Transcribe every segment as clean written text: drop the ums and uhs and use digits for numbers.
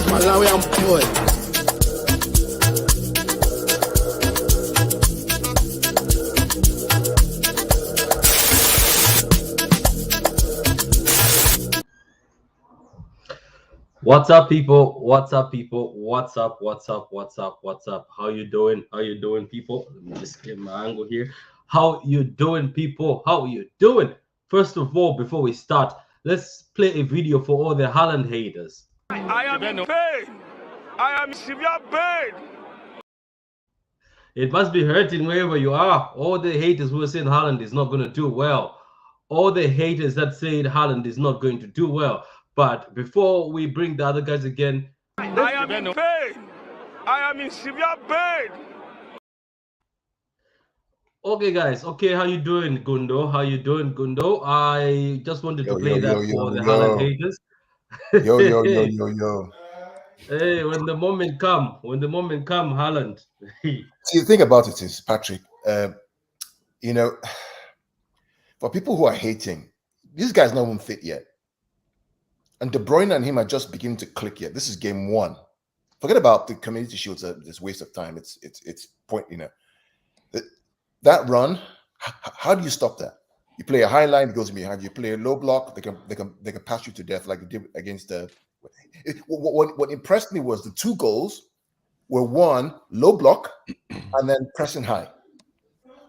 Malawi and boy. What's up, people? What's up, people? What's up? What's up? What's up? What's up? How you doing? How you doing, people? Let me just get my angle here. How you doing, people? How you doing? First of all, before we start, let's play a video for all the Haaland haters. I am in pain. I am in severe pain. It must be hurting wherever you are. All the haters who are saying Haaland is not going to do well. All the haters that say Haaland is not going to do well. But before we bring the other guys again, I am in pain. I am in severe pain. okay, guys. Okay, how you doing, Gundo? How you doing, Gundo? I just wanted to play that for the Haaland haters. Yo. Hey, when the moment come, Haaland. See, the thing about it is, Patrick, you know, for people who are hating, this guy's not even fit yet. And De Bruyne and him are just beginning to click yet. This is game one. Forget about the Community Shields. This waste of time. It's point. You know, that run. How do you stop that? You play a high line, it goes behind. You play a low block, they can pass you to death like they did against the. What impressed me was the two goals were one low block and then pressing high.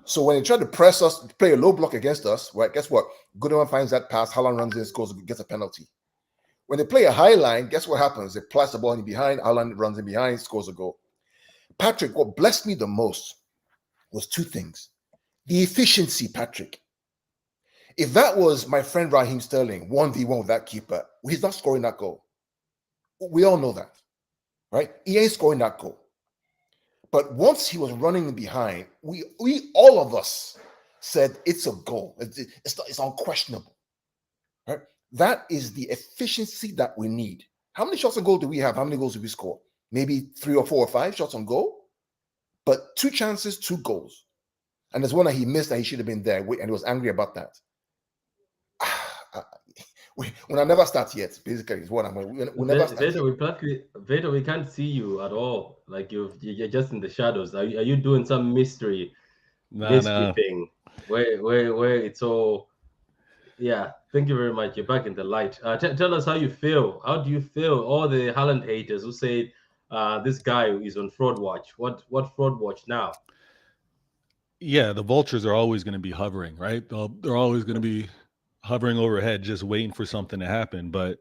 So when they try to press us, play a low block against us, right? Guess what? Goodman finds that pass. Haaland runs in, scores, gets a penalty. When they play a high line, guess what happens? They place the ball in behind. Haaland runs in behind, scores a goal. Patrick, what blessed me the most was two things. The efficiency, Patrick. If that was my friend Raheem Sterling, 1v1 with that keeper, he's not scoring that goal. We all know that, right? He ain't scoring that goal. But once he was running behind, we all of us said it's a goal. It's unquestionable, right? That is the efficiency that we need. How many shots on goal do we have? How many goals do we score? Maybe 3 or 4 or 5 shots on goal, but 2 chances, 2 goals. And there's one that he missed that he should have been there, and he was angry about that. When I never start yet, basically, is what I'm. We never start. Vader, we can't see you at all. Like you're just in the shadows. Are you doing some mystery thing where it's all? Yeah, thank you very much. You're back in the light. Tell us how you feel. How do you feel? All the Haaland haters who say this guy is on fraud watch. What fraud watch now? Yeah, the vultures are always going to be hovering, right? They're always going to be hovering overhead, just waiting for something to happen. But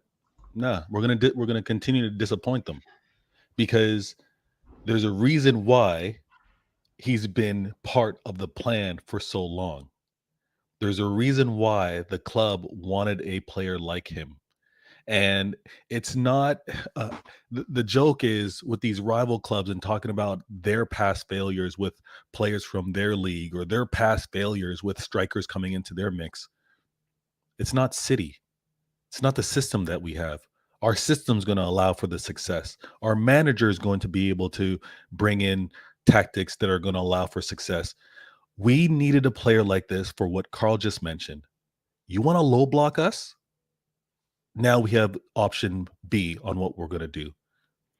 nah, we're gonna continue to disappoint them because there's a reason why he's been part of the plan for so long. There's a reason why the club wanted a player like him. And it's not the joke is with these rival clubs and talking about their past failures with players from their league or their past failures with strikers coming into their mix. It's not City. It's not the system that we have. Our system's going to allow for the success. Our manager is going to be able to bring in tactics that are going to allow for success. We needed a player like this for what Carl just mentioned. You want to low block us? Now we have option B on what we're going to do.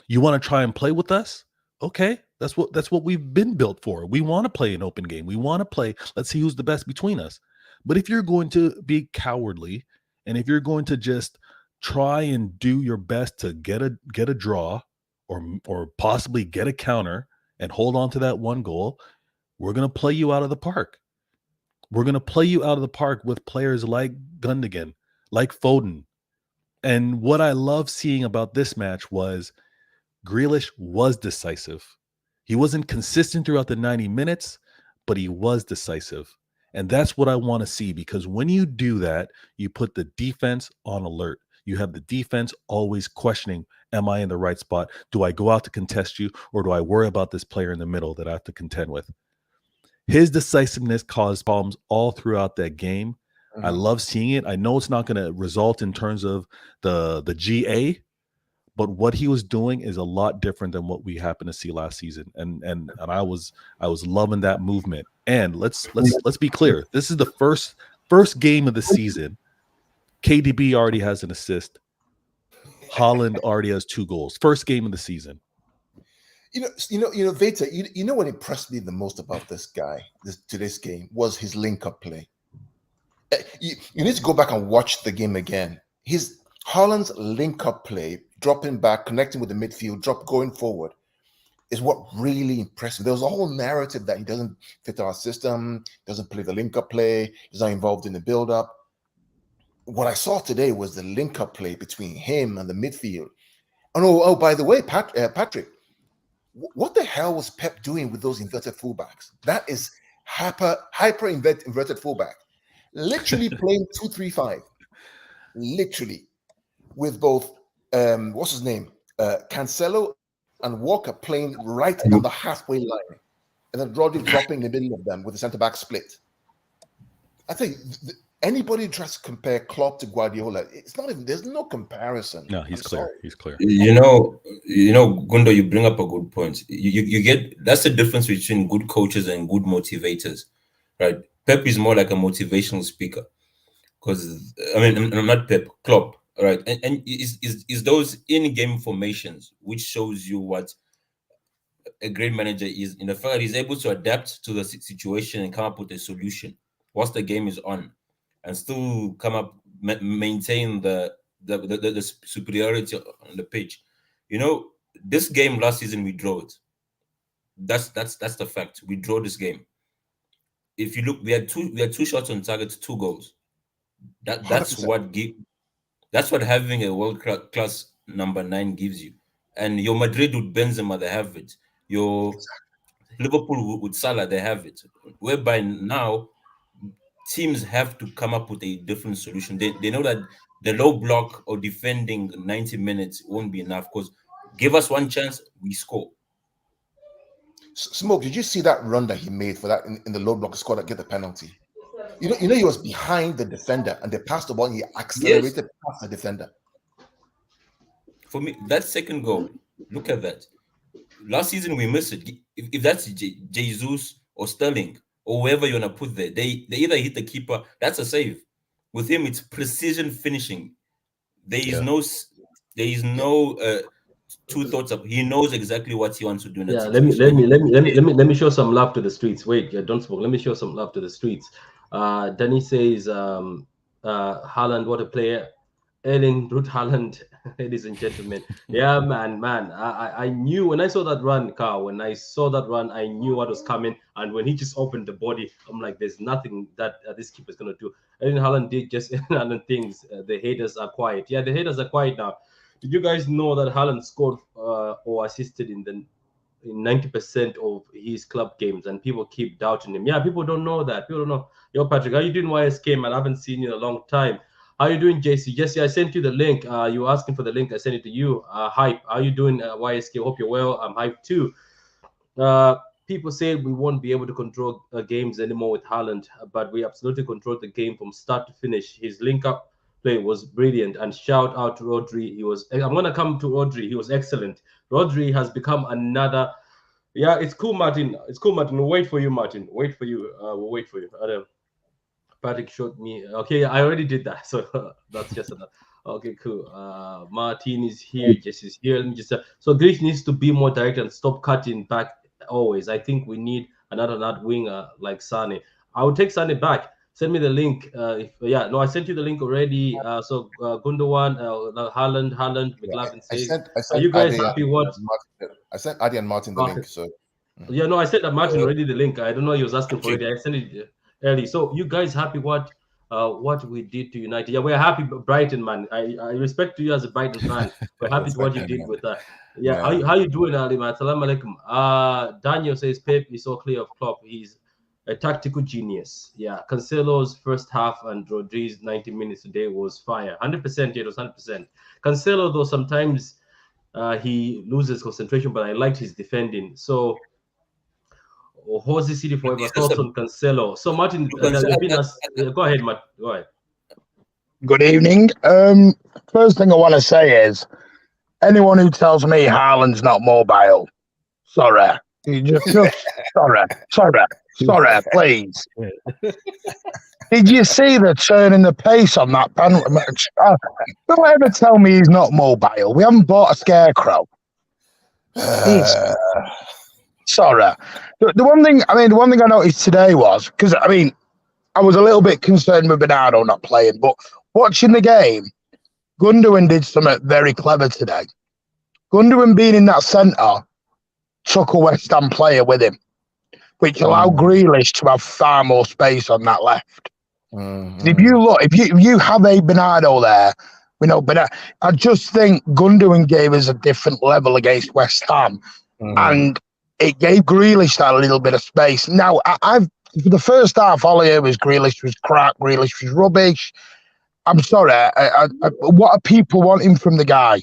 You want to try and play with us? Okay, That's what we've been built for. We want to play an open game. We want to play, let's see who's the best between us. But if you're going to be cowardly, and if you're going to just try and do your best to get a draw, or possibly get a counter and hold on to that one goal, we're going to play you out of the park. We're going to play you out of the park with players like Gundogan, like Foden. And what I love seeing about this match was Grealish was decisive. He wasn't consistent throughout the 90 minutes, but he was decisive. And that's what I want to see, because when you do that, you put the defense on alert. You have the defense always questioning, am I in the right spot? Do I go out to contest you, or do I worry about this player in the middle that I have to contend with? His decisiveness caused problems all throughout that game. Mm-hmm. I love seeing it. I know it's not going to result in terms of the GA, but what he was doing is a lot different than what we happened to see last season. And I was loving that movement. And let's be clear. This is the first game of the season. KDB already has an assist. Haaland already has 2 goals. First game of the season. Veta, you know what impressed me the most about this guy, today's game, was his link-up play. You need to go back and watch the game again. Haaland's link-up play, dropping back, connecting with the midfield, going forward, is what really impressed me. There was a whole narrative that he doesn't fit our system, doesn't play the link-up play, he's not involved in the build-up. What I saw today was the link-up play between him and the midfield. Oh, by the way, Patrick, what the hell was Pep doing with those inverted fullbacks? That is hyper inverted fullback. Literally playing 2-3-5. Literally. With both, what's his name? Cancelo and Walker playing right on the halfway line. And then Rodri dropping in the middle of them with the centre-back split. I think anybody tries to compare Klopp to Guardiola, it's not even, there's no comparison. No, he's clear. Sorry. He's clear. Gundo, you bring up a good point. You get, that's the difference between good coaches and good motivators, right? Pep is more like a motivational speaker, because I'm not Pep, Klopp, right? And is those in-game formations which shows you what a great manager is, in the fact that he's able to adapt to the situation and come up with a solution once the game is on, and still come up, maintain the superiority on the pitch. This game last season we drew it. That's the fact. We drew this game. If you look, we had two shots on target, 2 goals. That's what having a world class number 9 gives you. And your Madrid with Benzema, they have it. Your Liverpool with Salah, they have it. Whereby now teams have to come up with a different solution. They know that the low block or defending 90 minutes won't be enough, because give us one chance, we score. Smoke, did you see that run that he made for that in the low block score that get the penalty? He was behind the defender and they passed the ball and he accelerated past the defender. For me, that second goal, look at that. Last season we missed it. If that's Jesus or Sterling or whoever you want to put there, they either hit the keeper, that's a save. With him, it's precision finishing. There is no two thoughts up. He knows exactly what he wants to do. Let me show some love to the streets. Wait, don't smoke. Let me show some love to the streets. Danny says, Haaland, what a player. Erling Brut Haaland, ladies and gentlemen. Yeah, man. I knew when I saw that run, Carl. When I saw that run, I knew what was coming. And when he just opened the body, I'm like, there's nothing that this keeper is gonna do. Erling Haaland did just other things. The haters are quiet. Yeah, the haters are quiet now. Did you guys know that Haaland scored or assisted in 90% of his club games, and people keep doubting him? Yeah, people don't know that. People don't know. Yo, Patrick, how you doing, YSK, man? I haven't seen you in a long time. How you doing, JC? Jesse, I sent you the link. You were asking for the link. I sent it to you. Hype. How you doing, YSK? Hope you're well. I'm hyped too. People say we won't be able to control games anymore with Haaland, but we absolutely controlled the game from start to finish. His link-up play was brilliant, and shout out to Rodri. I'm gonna come to Rodri. He was excellent. Rodri has become another. Yeah, it's cool, Martin. It's cool, Martin. We'll wait for you, Martin. Wait for you. We'll wait for you. Patrick showed me. Okay, I already did that, so that's just enough. Okay, cool. Martin is here. Jess is here. Let me just so Greece needs to be more direct and stop cutting back always. I think we need another winger like Sane. I would take Sane back. Send me the link. I sent you the link already. Gundogan, Haaland, Yeah, McLaren I says. I Are sent you guys Adi happy? and What? Martin. I sent Adi and Martin the link. So Yeah, no, I sent Martin uh, already the link. I don't know he was asking for Okay. it. I sent it early. So you guys happy what we did to United? Yeah, we're happy, Brighton man. I respect to you as a Brighton fan. We're happy it's to what like you that, did man. with yeah. Yeah. How you doing, Ali man? Assalamu alaikum. Daniel says Pep is so clear of Klopp. He's a tactical genius. Yeah, Cancelo's first half and Rodri's 90 minutes today was fire. 100%. It was 100%. Cancelo though sometimes he loses concentration, but I liked his defending. So. Jose City forever. It's just Thoughts a on Cancelo? So Martin, you've been asked. Go ahead, Matt. Go ahead. Good evening. First thing I want to say is anyone who tells me Haaland's not mobile, sorry. You just sorry, please. Did you see the turn in the pace on that penalty match? Don't ever tell me he's not mobile. We haven't bought a scarecrow. He's sorry. The one thing I noticed today was because I was a little bit concerned with Bernardo not playing, but watching the game, Gundogan did something very clever today. Gundogan being in that centre took a West Ham player with him, which allowed Grealish to have far more space on that left. If you look, if you have a Bernardo there, but I just think Gundogan gave us a different level against West Ham, and it gave Grealish that little bit of space. Now, for the first half, all I heard was Grealish was crap, Grealish was rubbish. I'm sorry. What are people wanting from the guy?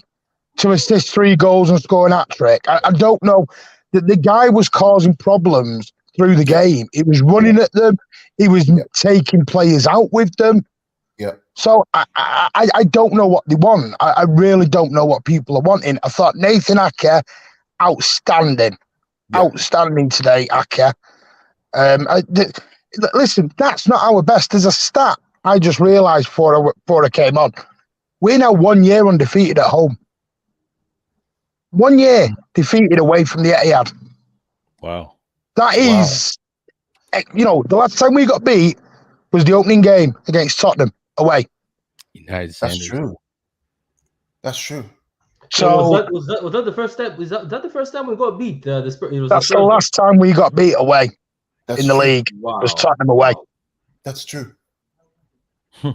To assist 3 goals and score an hat-trick? I don't know. The guy was causing problems through the game. He was running at them. He was taking players out with them. Yeah. So I don't know what they want. I really don't know what people are wanting. I thought Nathan Ake, outstanding. Yeah. Outstanding today, Ake. Listen, that's not our best as a stat. I just realised before I came on. We're now 1 year undefeated at home. 1 year defeated away from the Etihad. Wow. That is, the last time we got beat was the opening game against Tottenham away. That's true. That's true. So was that the first time? Was that the first time we got beat? That's the last time we got beat away in the league. Wow. Was Tottenham away. Wow. That's true.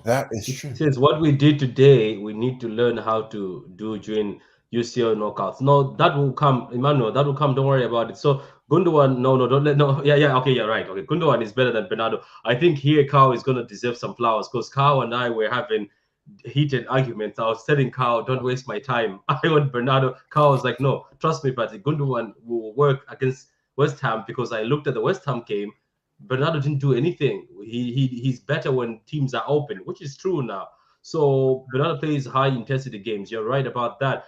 That is true. Since what we did today, we need to learn how to do during UCL knockouts. No, that will come, Emmanuel. That will come. Don't worry about it. So Gundogan, okay, yeah, right. Okay, Gundogan is better than Bernardo. I think here Carl is gonna deserve some flowers because Carl and I were having heated arguments. I was telling Carl, don't waste my time. I want Bernardo. Carl was like, no, trust me, Patrick. Gundogan will work against West Ham because I looked at the West Ham game. Bernardo didn't do anything. He's better when teams are open, which is true now. So Bernardo plays high intensity games. You're right about that.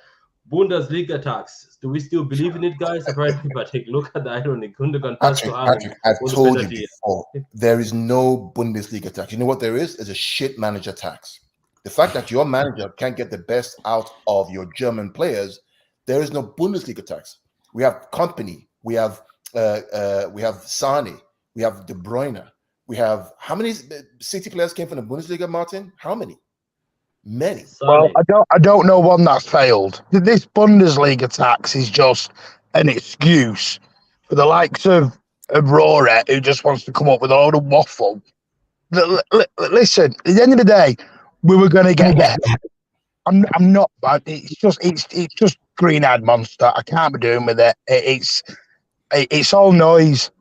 Bundesliga tax. Do we still believe in it, guys? Apparently, but look at the irony. Gundogan passed to Haaland. I've told you before, there is no Bundesliga tax. You know what there is? There's a shit manager tax. The fact that your manager can't get the best out of your German players, there is no Bundesliga tax. We have Company. We have Sane. We have De Bruyne. We have how many City players came from the Bundesliga, Martin? How many? Many. Well, I don't know one that's failed. This Bundesliga tax is just an excuse for the likes of Rory, who just wants to come up with a load of waffle. Listen, at the end of the day, we were going to get there. I'm not. It's just green-eyed monster. I can't be doing with it. It's all noise.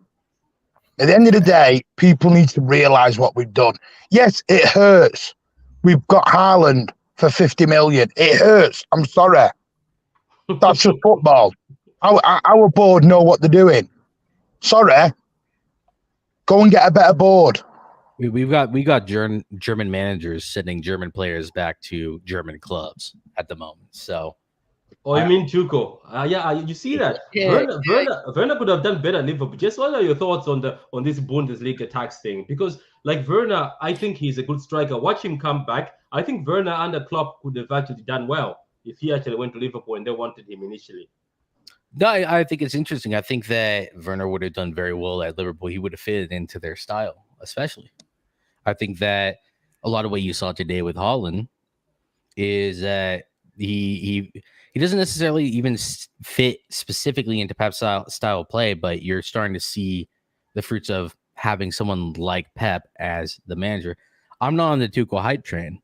At the end of the day, people need to realise what we've done. Yes, it hurts. We've got Haaland for 50 million. It hurts. I'm sorry. That's just football. Our board know what they're doing. Sorry. Go and get a better board. We got German managers sending German players back to German clubs at the moment. So. Oh, you mean Tuchel? You see that? Yeah. Werner could have done better at Liverpool. Just what are your thoughts on this Bundesliga tax thing? Because like Werner, I think he's a good striker. Watch him come back. I think Werner under Klopp could have actually done well if he actually went to Liverpool and they wanted him initially. No, I think it's interesting. I think that Werner would have done very well at Liverpool. He would have fitted into their style, especially. I think that a lot of what you saw today with Haaland is that he doesn't necessarily even fit specifically into Pep's style of play, but you're starting to see the fruits of having someone like Pep as the manager. I'm not on the Tuchel hype train.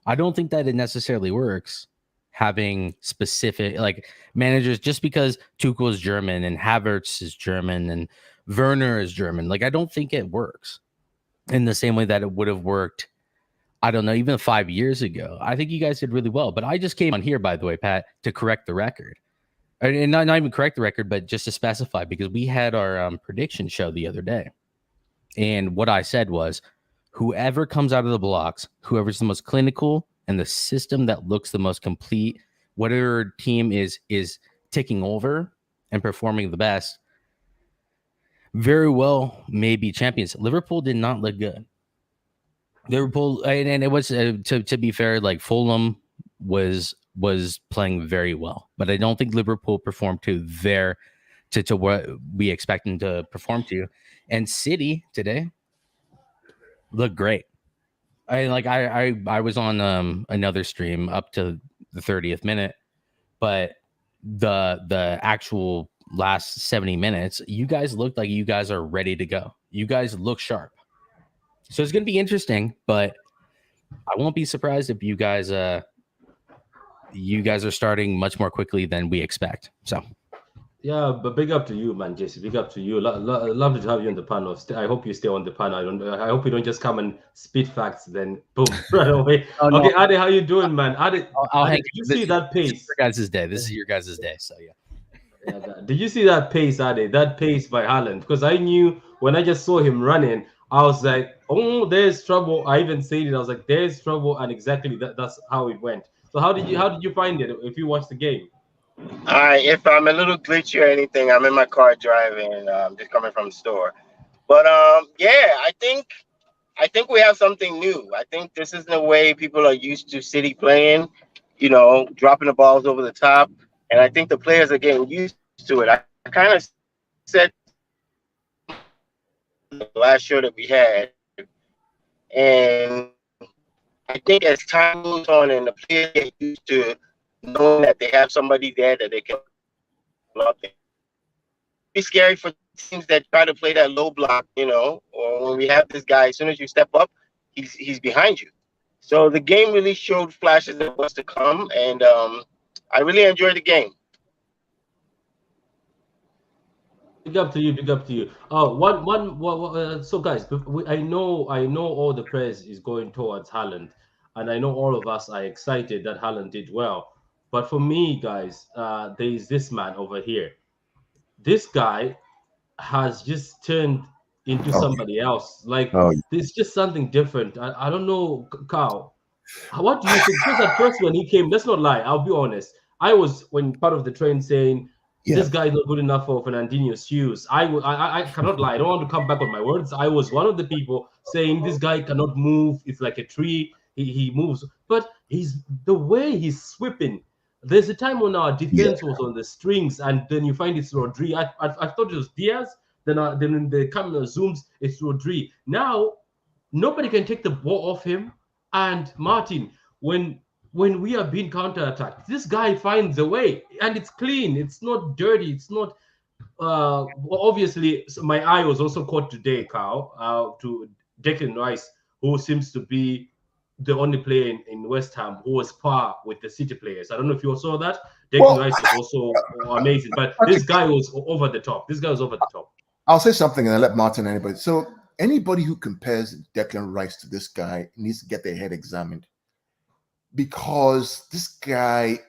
I don't think that it necessarily works having specific like managers just because Tuchel is German and Havertz is German and Werner is German. Like, I don't think it works in the same way that it would have worked, I don't know, even 5 years ago. I think you guys did really well. But I just came on here, by the way, Pat, to correct the record. And not even correct the record, but just to specify, because we had our prediction show the other day. And what I said was, whoever comes out of the blocks, whoever's the most clinical and the system that looks the most complete, whatever team is taking over and performing the best, very well may be champions. Liverpool did not look good. Liverpool, and it was to be fair, like Fulham was playing very well, but I don't think Liverpool performed to what we expect them to perform to. And City today looked great. I was on another stream up to the 30th minute, but the actual last 70 minutes, you guys looked like you guys are ready to go. You guys look sharp. So it's going to be interesting, but I won't be surprised if you guys are starting much more quickly than we expect. So, yeah, but big up to you, man, Jesse. Big up to you. Lovely to have you on the panel. I hope you stay on the panel. I hope you don't just come and spit facts, then boom, right away. Oh, okay, no. Adi, how you doing, man? Adi, did you see that pace? This is your guys' day. This is your guys' day. So yeah. Did you see that pace, Adi? That pace by Haaland? Because I knew when I just saw him running, I was like, oh, there's trouble. I even said it. I was like, there's trouble, and exactly that's how it went. So how did you find it if you watched the game? All right, if I'm a little glitchy or anything, I'm in my car driving, just coming from the store. But yeah, I think we have something new. I think this isn't the way people are used to City playing, dropping the balls over the top. And I think the players are getting used to it. I kind of said the last show that we had, and I think as time moves on and the players get used to knowing that they have somebody there that they can love, it'd be scary for teams that try to play that low block, or when we have this guy, as soon as you step up, he's behind you. So the game really showed flashes of what's to come, and I really enjoyed the game. Big up to you. Big up to you. So guys, I know all the praise is going towards Haaland, and I know all of us are excited that Haaland did well. But for me, guys, there is this man over here. This guy has just turned into somebody else. Like, there's just something different. I don't know, Carl. What do you think? Because at first when he came, let's not lie, I'll be honest. I was when part of the train saying, this guy is not good enough for Fernandinho's shoes. I cannot lie. I don't want to come back on my words. I was one of the people saying this guy cannot move. It's like a tree. He moves. But the way he's sweeping. There's a time when our defense was on the strings, and then you find it's Rodri. I thought it was Diaz. Then when the camera zooms, it's Rodri. Now, nobody can take the ball off him. And Martin, when we are being counterattacked, this guy finds a way, and it's clean. It's not dirty. It's not. Obviously, my eye was also caught today, Carl, to Declan Rice, who seems to be the only player in West Ham who was par with the City players. I don't know if you saw that. Declan Rice is also amazing, but this guy was over the top. I'll say something and I'll let Martin anybody. So anybody who compares Declan Rice to this guy needs to get their head examined, because this guy,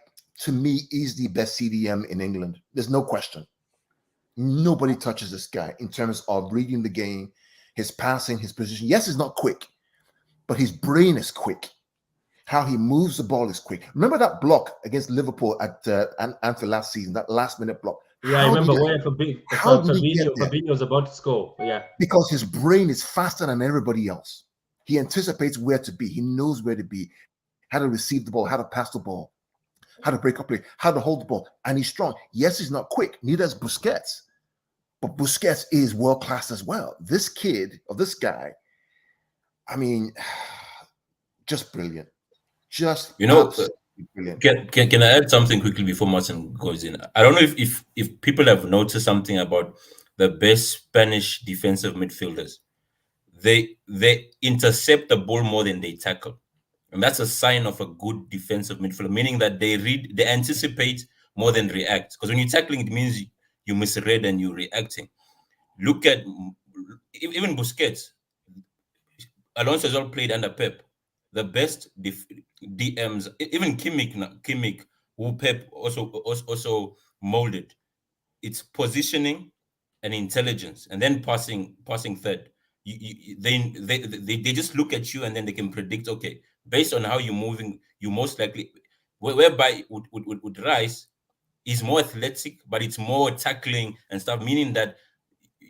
to me, is the best CDM in England. There's no question. Nobody touches this guy in terms of reading the game, his passing, his position. Yes, he's not quick, but his brain is quick. How he moves the ball is quick. Remember that block against Liverpool at Anfield last season, that last-minute block? Yeah, I remember where Fabinho was about to score. Yeah. Because his brain is faster than everybody else. He anticipates where to be. He knows where to be, how to receive the ball, how to pass the ball. how to break up play, how to hold the ball, and he's strong. Yes, he's not quick. Neither is Busquets, but Busquets is world class as well. This kid or this guy, I mean, just brilliant. Just brilliant. Can I add something quickly before Martin goes in? I don't know if people have noticed something about the best Spanish defensive midfielders. They intercept the ball more than they tackle, and that's a sign of a good defensive midfielder, meaning that they anticipate more than react. Because when you're tackling, it means you misread and you're reacting. Look at even Busquets. Alonso has all played under Pep. The best DMs, even Kimmich, who Pep also molded. It's positioning and intelligence, and then passing third. They just look at you, and then they can predict. Okay, based on how you're moving, you most likely. Whereby with Rice, is more athletic, but it's more tackling and stuff, meaning that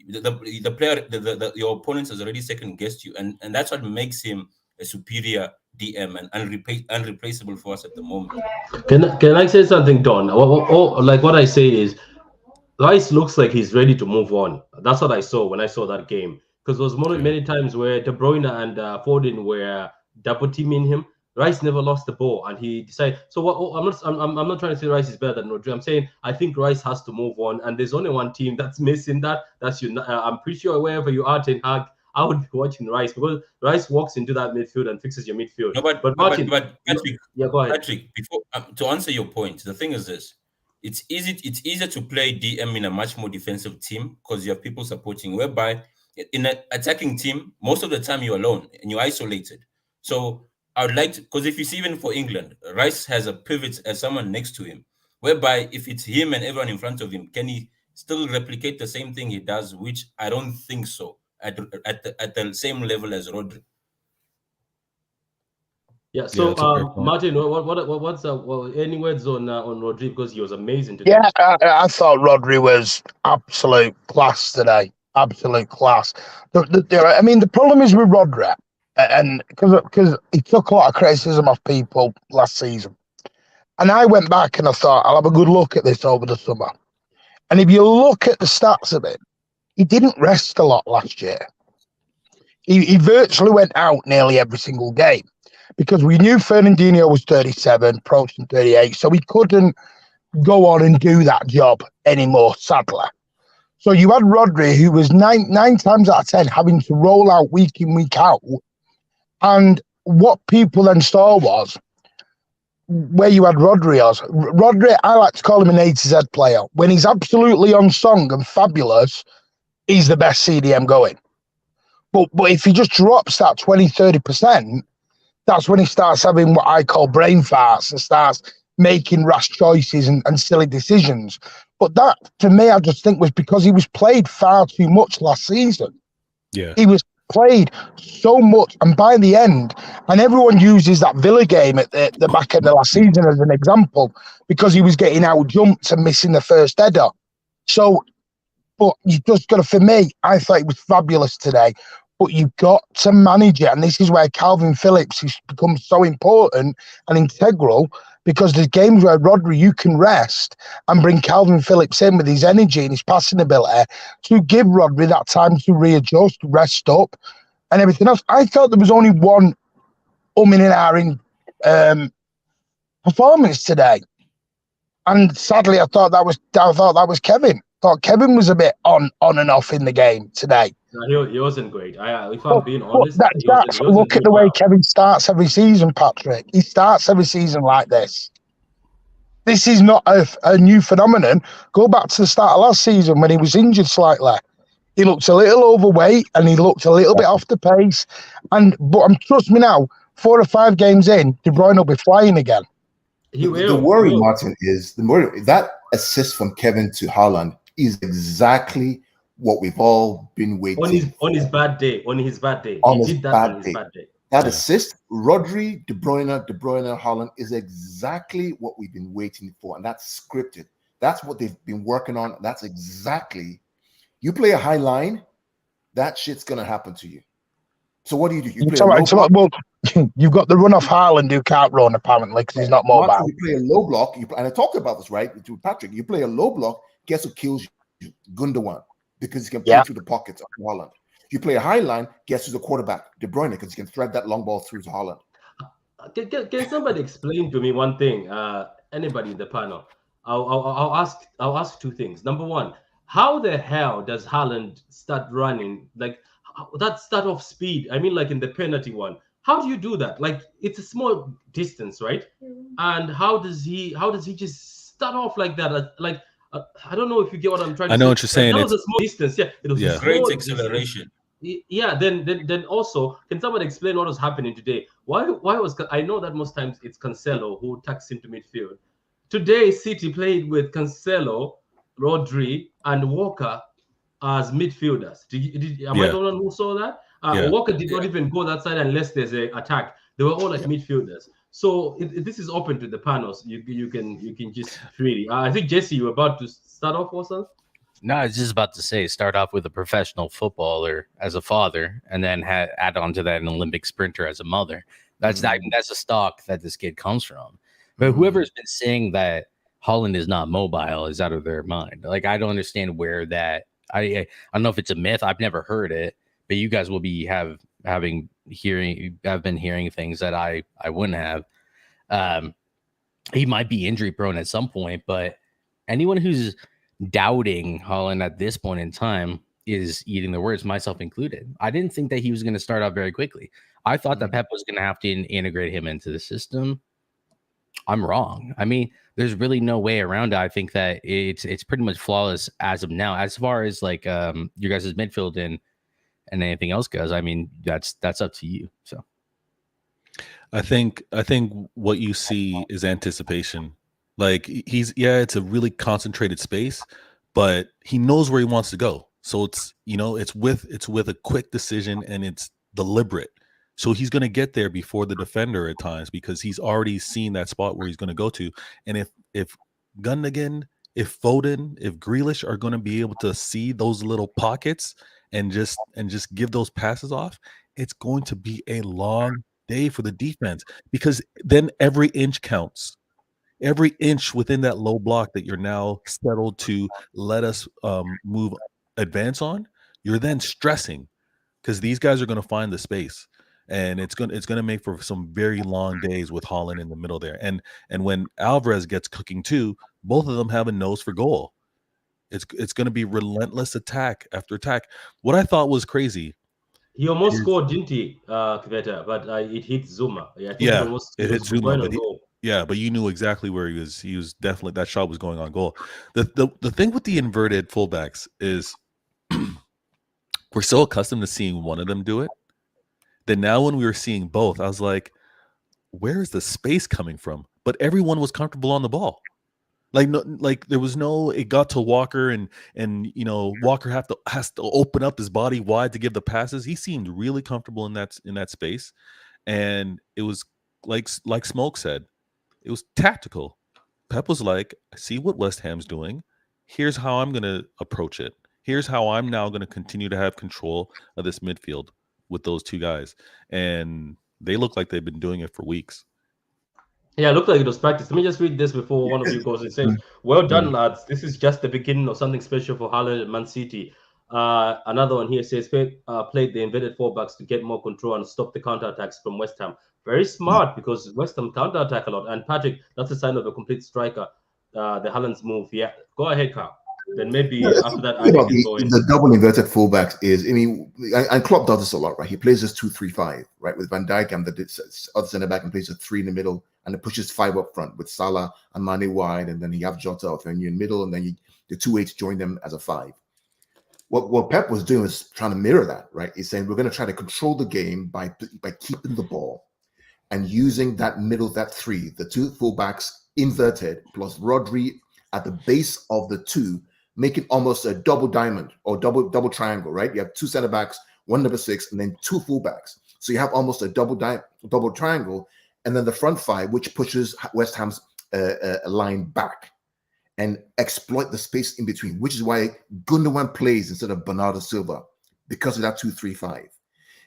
the player, your opponent has already second guessed you, and that's what makes him a superior DM and unreplaceable for us at the moment. Can I say something, Don? Like what I say is, Rice looks like he's ready to move on. That's what I saw when I saw that game. Because there was many times where De Bruyne and Foden were double teaming him. Rice never lost the ball, and he decided. So what? I'm not trying to say Rice is better than Rodri. I'm saying I think Rice has to move on, and there's only one team that's missing that. That's you. I'm pretty sure wherever you are, Ten Hag, I would be watching Rice, because Rice walks into that midfield and fixes your midfield. No, but Martin, Patrick, yeah, go ahead. Patrick, before to answer your point, the thing is this: it's easier to play DM in a much more defensive team because you have people supporting. Whereby in an attacking team, most of the time you're alone and you're isolated. So I would like to, because if you see even for England, Rice has a pivot as someone next to him. Whereby if it's him and everyone in front of him, can he still replicate the same thing he does? Which I don't think so at the same level as Rodri. Yeah. So, Martin, what's any words on Rodri, because he was amazing today? Yeah, I thought Rodri was absolute class today. Absolute class. I mean, the problem is with Rodri, and because he took a lot of criticism off people last season, and I went back and I thought I'll have a good look at this over the summer. And if you look at the stats of it, he didn't rest a lot last year. He virtually went out nearly every single game, because we knew Fernandinho was 37, approaching 38, so he couldn't go on and do that job anymore, sadly. So you had Rodri, who was nine times out of 10 having to roll out week in, week out. And what people then saw was, where you had Rodri, I like to call him an A to Z player. When he's absolutely on song and fabulous, he's the best CDM going. But if he just drops that 20-30%, that's when he starts having what I call brain farts and starts making rash choices and silly decisions. But that, to me, I just think was because he was played far too much last season. Yeah. He was played so much, and by the end, and everyone uses that Villa game at the back end of last season as an example, because he was getting out jumped and missing the first header. So, but you just got to, for me, I thought it was fabulous today. But you've got to manage it, and this is where Calvin Phillips has become so important and integral, because there's games where Rodri, you can rest and bring Calvin Phillips in with his energy and his passing ability to give Rodri that time to readjust, rest up, and everything else. I thought there was only one in and ahhing performance today, and sadly, I thought that was Kevin. I thought Kevin was a bit on and off in the game today. No, he wasn't great. If I'm being honest, look at the way Kevin starts every season, Patrick. He starts every season like this. This is not a new phenomenon. Go back to the start of last season when he was injured slightly. He looked a little overweight and he looked a little bit off the pace. But trust me now, 4 or 5 games in, De Bruyne will be flying again. The worry, Martin, is that assist from Kevin to Haaland is exactly what we've all been waiting on his bad day. That assist, Rodri, De Bruyne, Haaland, is exactly what we've been waiting for, and that's scripted. That's what they've been working on. That's exactly. You play a high line, that shit's gonna happen to you. So what do? You play a low block. Well, you've got the run off Haaland who can't run apparently because he's not mobile. You play a low block, and I talked about this right to Patrick. You play a low block. Guess who kills you? Gundogan, because he can play through the pockets of Haaland. You play a high line. Guess who's the quarterback? De Bruyne, because he can thread that long ball through to Haaland. Can somebody explain to me one thing? Anybody in the panel? I'll ask two things. Number one, how the hell does Haaland start running like that? Start off speed. I mean, like in the penalty one. How do you do that? Like it's a small distance, right? And how does he just start off like that? I don't know if you get what I'm trying to say. I know what you're saying. That was a small distance. Yeah, it was a great small acceleration. Distance. Yeah, then also, can somebody explain what was happening today? Why was I know that most times it's Cancelo who tucks into midfield. Today, City played with Cancelo, Rodri, and Walker as midfielders. Am I the one who saw that? Walker did not even go that side unless there's an attack. They were all like midfielders. So this is open to the panels. You can just really. I think Jesse, you were about to start off or something. No, I was just about to say, start off with a professional footballer as a father, and then add on to that an Olympic sprinter as a mother. That's that's a stock that this kid comes from. But whoever's been saying that Haaland is not mobile is out of their mind. Like, I don't understand where that. I don't know if it's a myth. I've never heard it, but you guys will be I've been hearing things that I wouldn't have. He might be injury prone at some point, but anyone who's doubting Haaland at this point in time is eating their words, myself included. I didn't think that he was going to start out very quickly. I thought that Pep was going to have to integrate him into the system. I'm wrong. I mean, there's really no way around it. I think that it's pretty much flawless as of now. As far as like your guys' midfield and anything else goes, I mean, that's up to you. So I think what you see is anticipation. Like it's a really concentrated space, but he knows where he wants to go. So it's with a quick decision and it's deliberate. So he's going to get there before the defender at times because he's already seen that spot where he's going to go to. And if Gundogan, if Foden, if Grealish are going to be able to see those little pockets and just give those passes off, it's going to be a long day for the defense because then every inch counts. Every inch within that low block that you're now settled to let us advance on, you're then stressing because these guys are going to find the space. And it's going to make for some very long days with Haaland in the middle there. And when Alvarez gets cooking too, both of them have a nose for goal. It's going to be relentless attack after attack. What I thought was crazy. He almost scored, didn't he, Kveta? But it hit Zuma. It hit Zuma. But you knew exactly where he was. He was definitely, that shot was going on goal. The thing with the inverted fullbacks is we're so accustomed to seeing one of them do it. Then now when we were seeing both, I was like, where is the space coming from? But everyone was comfortable on the ball. Like there was no, it got to Walker and Walker has to open up his body wide to give the passes. He seemed really comfortable in that space. And it was like Smoke said, it was tactical. Pep was like, I see what West Ham's doing. Here's how I'm going to approach it. Here's how I'm now going to continue to have control of this midfield with those two guys. And they look like they've been doing it for weeks. Yeah, it looked like it was practice. Let me just read this before one of you goes. It says, well done, lads. This is just the beginning of something special for Haaland and Man City. Another one here says, played the inverted fullbacks to get more control and stop the counterattacks from West Ham. Very smart because West Ham counterattack a lot. And Patrick, that's a sign of a complete striker. The Haaland's move. Yeah, go ahead, Carl. Then maybe after that, I can go in. The double inverted fullbacks is, and Klopp does this a lot, right? He plays this 2-3-5, right? With Van Dijk and the other centre back and plays a 3 in the middle, and it pushes 5 up front with Salah and Mane wide, and then you have Jota or Firmino in middle, and then the 2-8 join them as a 5. What Pep was doing was trying to mirror that, right? He's saying we're going to try to control the game by keeping the ball and using that middle, that 3, the 2 fullbacks inverted plus Rodri at the base of the 2. Make it almost a double diamond or double triangle, right? You have 2 center backs, 1 number 6, and then 2 fullbacks. So you have almost a double triangle, and then the front 5, which pushes West Ham's line back and exploit the space in between, which is why Gundogan plays instead of Bernardo Silva because of that 2-3-5.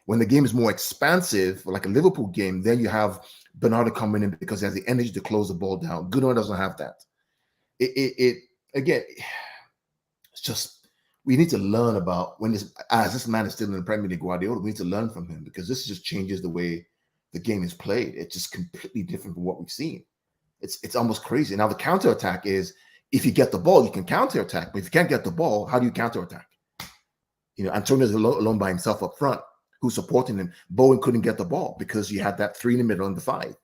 When the game is more expansive, like a Liverpool game, then you have Bernardo coming in because he has the energy to close the ball down. Gunnar doesn't have that. It again, it's just we need to learn about when this man is still in the Premier League, Guardiola. We need to learn from him because this just changes the way the game is played. It's just completely different from what we've seen. It's almost crazy. Now the counterattack is if you get the ball, you can counterattack. But if you can't get the ball, how do you counterattack? You know, Antonio's alone by himself up front. Who's supporting him? Bowen couldn't get the ball because you had that 3 in the middle on the 5.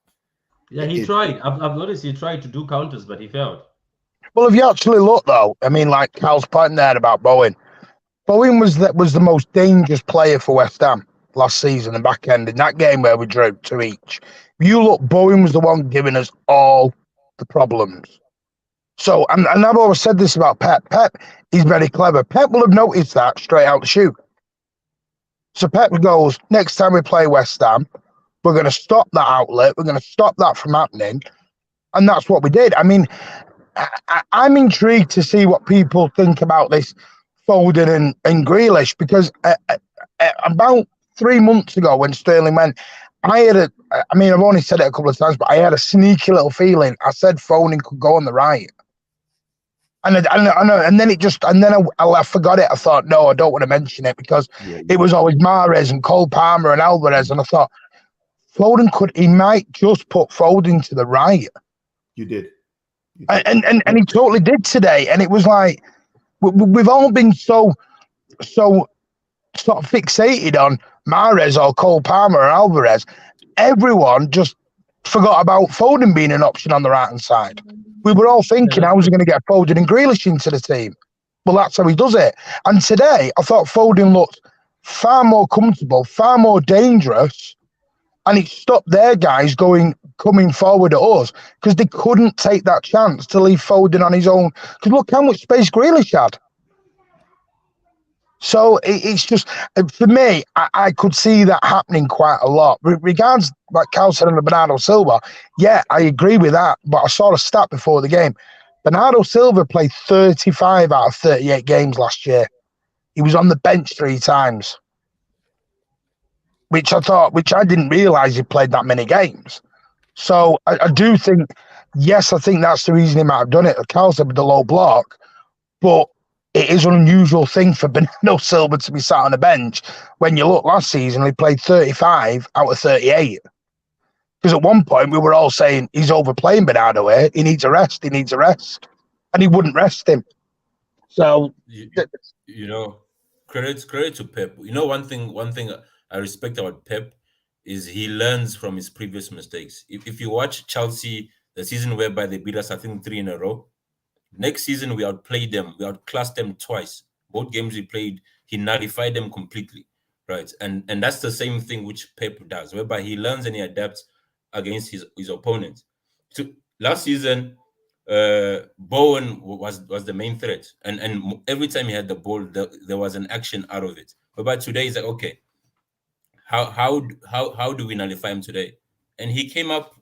Yeah, he tried. I've noticed he tried to do counters, but he failed. Well, if you actually look, though, I mean, like Cal's point there about Bowen. Bowen was the most dangerous player for West Ham last season and back end in that game where we drew 2 each. If you look, Bowen was the one giving us all the problems. So, and I've always said this about Pep. Pep is very clever. Pep will have noticed that straight out the chute. So Pep goes, next time we play West Ham, we're going to stop that outlet. We're going to stop that from happening. And that's what we did. I mean, I'm intrigued to see what people think about this Foden and Grealish, because about 3 months ago when Sterling went, I've only said it a couple of times, but I had a sneaky little feeling. I said Foden could go on the right. And then I forgot it. I thought, no, I don't want to mention it because it was always Mahrez and Cole Palmer and Alvarez. And I thought, he might just put Foden to the right. You did. And he totally did today. And it was like, we've all been so sort of fixated on Mahrez or Cole Palmer or Alvarez. Everyone just forgot about Foden being an option on the right-hand side. We were all thinking, how was he going to get Foden and Grealish into the team? Well, that's how he does it. And today, I thought Foden looked far more comfortable, far more dangerous, and it stopped their guys coming forward at us because they couldn't take that chance to leave Foden on his own. Because look how much space Grealish had. So it's just, for me, I could see that happening quite a lot. Regards, like Cal said on the Bernardo Silva, yeah, I agree with that. But I saw a stat before the game. Bernardo Silva played 35 out of 38 games last year. He was on the bench 3 times. Which I didn't realise he played that many games. So I do think, yes, I think that's the reason he might have done it. Cal said with the low block, but it is an unusual thing for Bernardo Silva to be sat on a bench. When you look last season, he played 35 out of 38. Because at one point we were all saying he's overplaying Bernardo here. He needs a rest. He needs a rest, and he wouldn't rest him. So credit to Pep. One thing I respect about Pep is he learns from his previous mistakes. If you watch Chelsea, the season whereby they beat us, I think 3 in a row. Next season, we outplayed them. We outclassed them twice. Both games we played, he nullified them completely, right? And that's the same thing which Pep does, whereby he learns and he adapts against his opponents. So last season, Bowen was the main threat, and every time he had the ball, there was an action out of it. But today, he's like, okay, how do we nullify him today? And he came up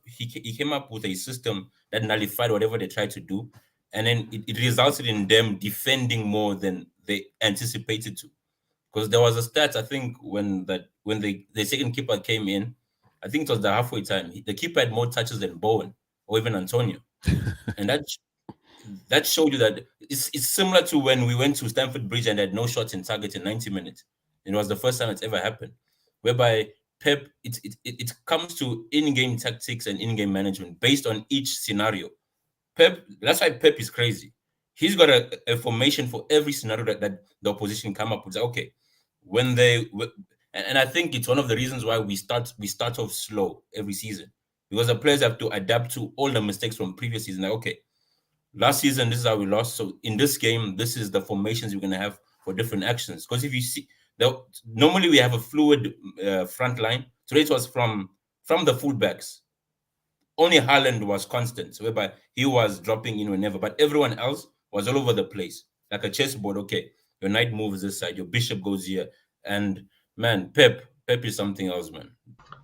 with a system that nullified whatever they tried to do. And then it resulted in them defending more than they anticipated to. Because there was a stat, I think, when the second keeper came in, I think it was the halfway time, the keeper had more touches than Bowen or even Antonio. And that showed you that it's similar to when we went to Stamford Bridge and had no shots in target in 90 minutes. It was the first time it's ever happened. Whereby Pep, it comes to in-game tactics and in-game management based on each scenario. Pep, that's why Pep is crazy. He's got a formation for every scenario that the opposition come up with. Okay, and I think it's one of the reasons why we start off slow every season, because the players have to adapt to all the mistakes from previous season. Like, okay, last season this is how we lost, so in this game this is the formations we're gonna have for different actions. Because if you see, normally we have a fluid front line. Today it was from the fullbacks. Only Haaland was constant, whereby he was dropping in whenever, but everyone else was all over the place, like a chessboard. Okay, your knight moves this side, your bishop goes here, and man, Pep is something else, man.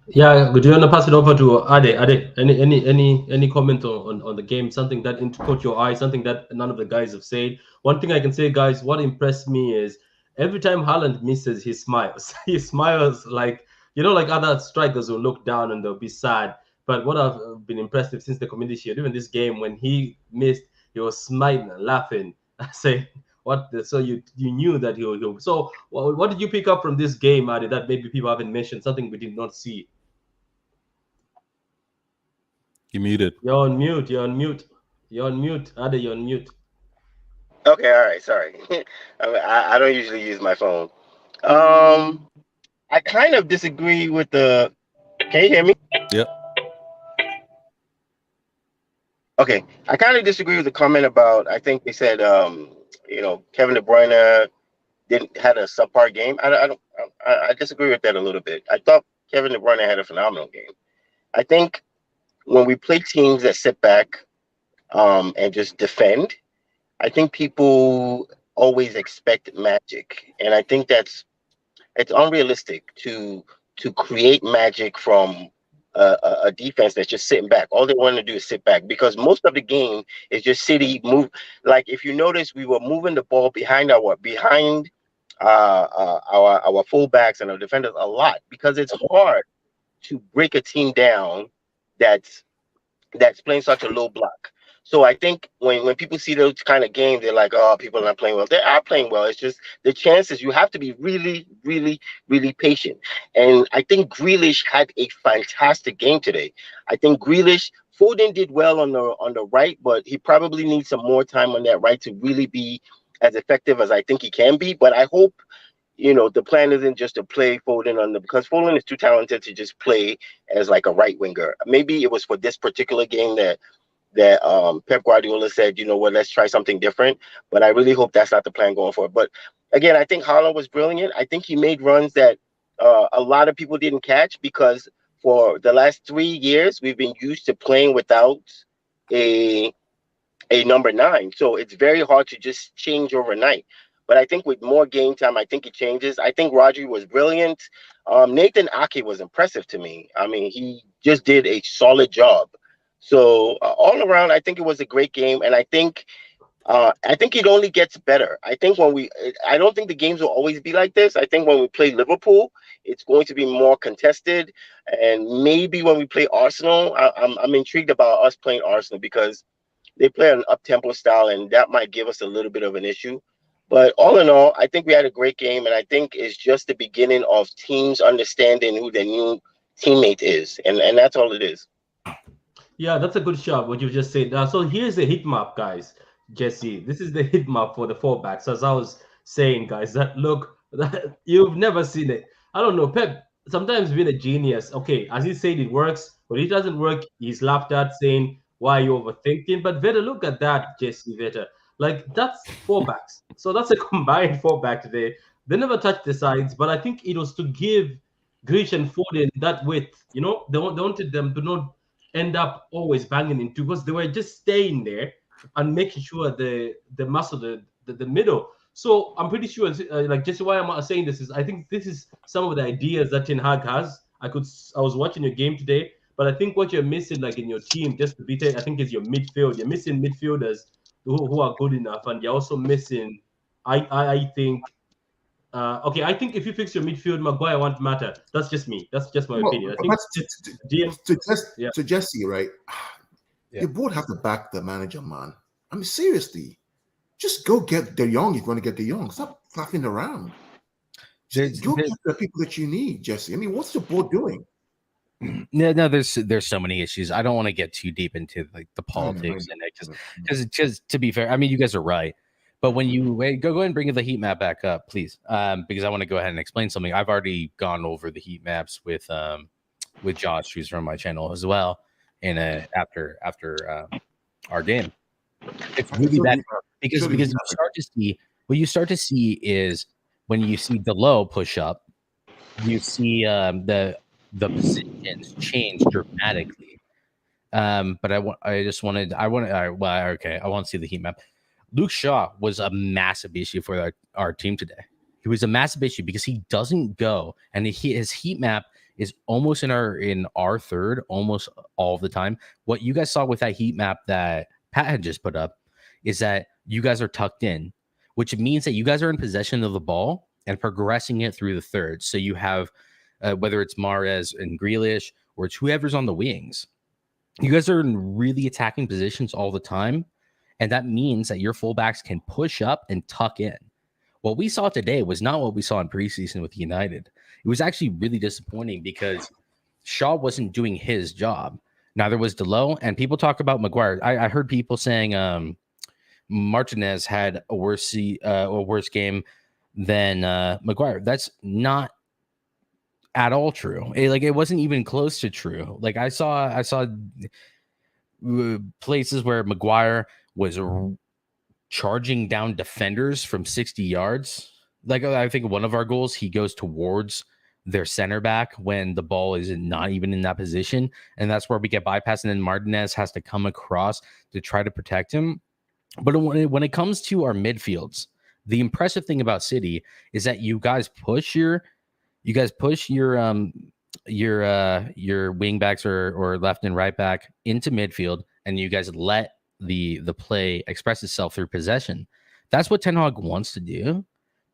Yeah, would you want to pass it over to Ade? Any comment on the game? Something that caught your eye? Something that none of the guys have said? One thing I can say, guys, what impressed me is every time Haaland misses, he smiles. He smiles like like other strikers will look down and they'll be sad. But what I've been impressed with since the Community Shield, even this game when he missed, he was smiling and laughing, saying, "What?" So you knew that he'll. So what did you pick up from this game, Adi, that maybe people haven't mentioned? Something we did not see. You muted. You're on mute. You're on mute. You're on mute. Adi, you're on mute. Okay, all right, sorry. I don't usually use my phone. I kind of disagree with the. Can you hear me? Yep. Okay, I kind of disagree with the comment about. I think they said, Kevin De Bruyne didn't had a subpar game. I disagree with that a little bit. I thought Kevin De Bruyne had a phenomenal game. I think when we play teams that sit back, and just defend, I think people always expect magic, and I think it's unrealistic to create magic from a defense that's just sitting back. All they want to do is sit back because most of the game is just City move. Like if you notice, we were moving the ball behind our fullbacks and our defenders a lot because it's hard to break a team down that's playing such a low block. So I think when people see those kind of games, they're like, "Oh, people are not playing well." They are playing well. It's just the chances. You have to be really, really, really patient. And I think Grealish had a fantastic game today. I think Foden did well on the right, but he probably needs some more time on that right to really be as effective as I think he can be. But I hope the plan isn't just to play Foden because Foden is too talented to just play as like a right winger. Maybe it was for this particular game that Pep Guardiola said, you know what, let's try something different. But I really hope that's not the plan going forward. But again, I think Haaland was brilliant. I think he made runs that a lot of people didn't catch because for the last 3 years we've been used to playing without a number 9. So it's very hard to just change overnight. But I think with more game time, I think it changes. I think Rodri was brilliant. Nathan Ake was impressive to me. I mean, he just did a solid job. So all around, I think it was a great game. And I think it only gets better. I don't think the games will always be like this. I think when we play Liverpool, it's going to be more contested. And maybe when we play Arsenal, I'm intrigued about us playing Arsenal because they play an up-tempo style, and that might give us a little bit of an issue. But all in all, I think we had a great game, and I think it's just the beginning of teams understanding who their new teammate is, and that's all it is. Yeah, that's a good shot, what you just said. So here's the heat map, guys. Jesse, this is the heat map for the fullbacks. As I was saying, guys, you've never seen it. I don't know. Pep sometimes being a genius. Okay, as he said, it works. When it doesn't work, he's laughed at, saying, "Why are you overthinking?" But Veta, look at that, Jesse Veta. Like that's fullbacks. So that's a combined fullback today. They never touched the sides, but I think it was to give Grealish and Foden that width. They wanted them to not end up always banging into because they were just staying there and making sure the muscle the middle. So I'm pretty sure, like Jesse, why I'm saying this is I think this is some of the ideas that Ten Hag has. I was watching your game today, but I think what you're missing, like in your team, just to beat it, I think is your midfield. You're missing midfielders who are good enough, and you're also missing. I think. Okay, I think if you fix your midfield, Maguire won't matter. That's just me. That's just my opinion. I think to Jesse, right? Yeah. You both have to back the manager, man. I mean, seriously, just go get De Jong. You're going to get De Jong. Stop flapping around. Go get the people that you need, Jesse. I mean, what's the board doing? No, there's so many issues. I don't want to get too deep into like the politics in it, because to be fair, I mean, you guys are right. But when you go ahead and bring the heat map back up, please, because I want to go ahead and explain something. I've already gone over the heat maps with Josh, who's from my channel as well, and after our game. It's really bad because you start to see is when you see Delo push up, you see the positions change dramatically. But I want to see the heat map. Luke Shaw was a massive issue for our team today. He was a massive issue because he doesn't go, and his heat map is almost in our third almost all the time. What you guys saw with that heat map that Pat had just put up is that you guys are tucked in, which means that you guys are in possession of the ball and progressing it through the third. So you have whether it's Mahrez and Grealish or it's whoever's on the wings. You guys are in really attacking positions all the time, and that means that your fullbacks can push up and tuck in. What we saw today was not what we saw in preseason with United. It was actually really disappointing because Shaw wasn't doing his job. Neither was Delo, and people talk about Maguire. I heard people saying Martinez had a worse game than Maguire. That's not at all true. It wasn't even close to true. Like I saw places where Maguire was charging down defenders from 60 yards. Like I think one of our goals, he goes towards their center back when the ball is not even in that position, and that's where we get bypassed, and then Martinez has to come across to try to protect him. But when it comes to our midfields, the impressive thing about City is that you guys push your wing backs or left and right back into midfield, and you guys let the play express itself through possession. That's what Ten Hag wants to do,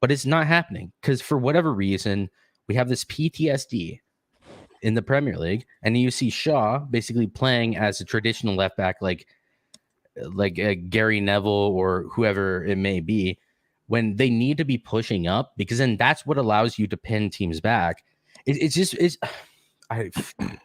but it's not happening because for whatever reason we have this PTSD in the Premier League, and you see Shaw basically playing as a traditional left back, like Gary Neville or whoever it may be, when they need to be pushing up, because then that's what allows you to pin teams back. I